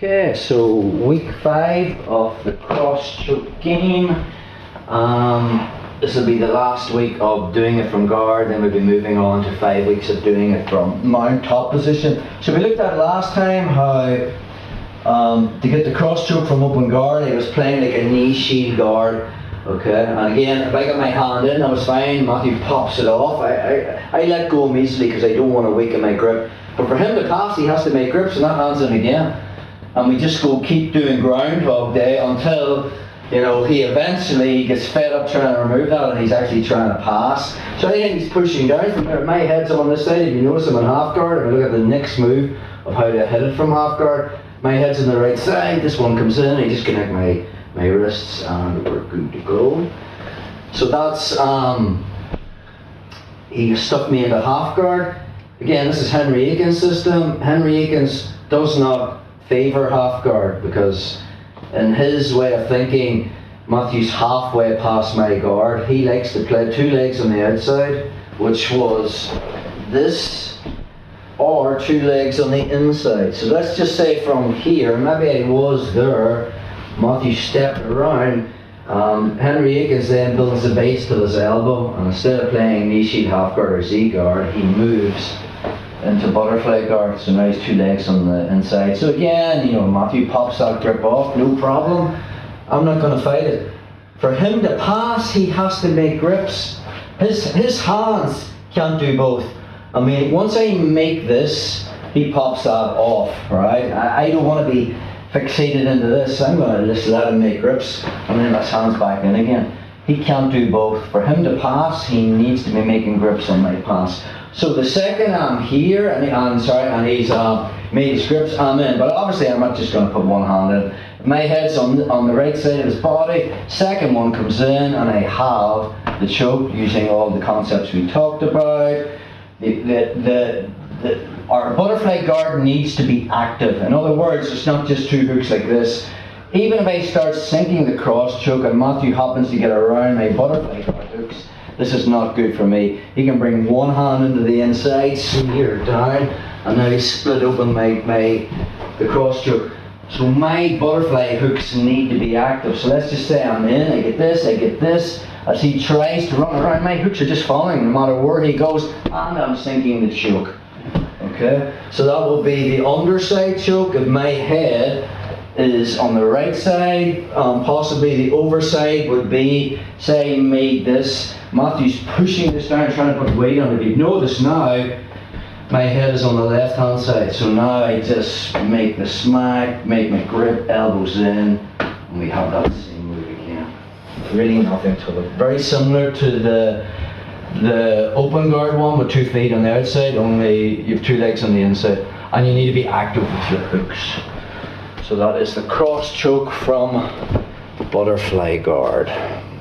Okay, so week 5 of the cross choke game. This will be the last week of doing it from guard, then we'll be moving on to 5 weeks of doing it from mount top position. So we looked at last time how to get the cross choke from open guard, I was playing like a knee shield guard. Okay, and again, if I get my hand in, I was fine. Matthew pops it off. I let go immediately because I don't want to weaken my grip. But for him to pass, he has to make grips, and that hand's in again. And we just keep doing groundhog day until, he eventually gets fed up trying to remove that, and he's actually trying to pass. So I think he's pushing down from there. My head's on this side. If you notice, I'm in half guard. If I look at the next move of how to hit it from half guard, my head's on the right side. This one comes in. I just connect my wrists, and we're good to go. So that's he stuffed me into half guard. Again, this is Henry Aiken's system. Henry Aiken's does not favour half guard because in his way of thinking, Matthew's halfway past my guard. He likes to play 2 legs on the outside, which was this, or 2 legs on the inside. So let's just say from here, maybe I was there, Matthew stepped around, Henry Aikens then builds the base to his elbow, and instead of playing knee shield half guard or Z guard, he moves into butterfly guard. So now he's 2 legs on the inside. So again, Matthew pops that grip off, no problem. I'm not going to fight it. For him to pass, he has to make grips. His hands can't do both. I mean, once I make this, he pops that off, right? I don't want to be fixated into this. I'm going to just let him make grips and then his hands back in again. He can't do both. For him to pass, he needs to be making grips on my pass. So the second I'm here and he's made his grips, I'm in. But obviously I'm not just going to put one hand in. My head's on the right side of his body. Second one comes in and I have the choke using all the concepts we talked about. Our butterfly guard needs to be active. In other words, it's not just 2 hooks like this. Even if I start sinking the cross choke and Matthew happens to get around my butterfly guard hooks, this is not good for me. He can bring one hand into the inside, smear down, and now he split open the cross choke. So my butterfly hooks need to be active. So let's just say I'm in, I get this. As he tries to run around, my hooks are just following no matter where he goes, and I'm sinking the choke. Okay, so that will be the underside choke if my head is on the right side. Possibly the overside would be, say I made this, Matthew's pushing this down, trying to put weight on it. If you notice now, my head is on the left hand side, so now I just make the smack, make my grip, elbows in, and we have that same move again. Really nothing to it. Very similar to the open guard one with 2 feet on the outside, only you have 2 legs on the inside, and you need to be active with your hooks. So that is the cross choke from butterfly guard.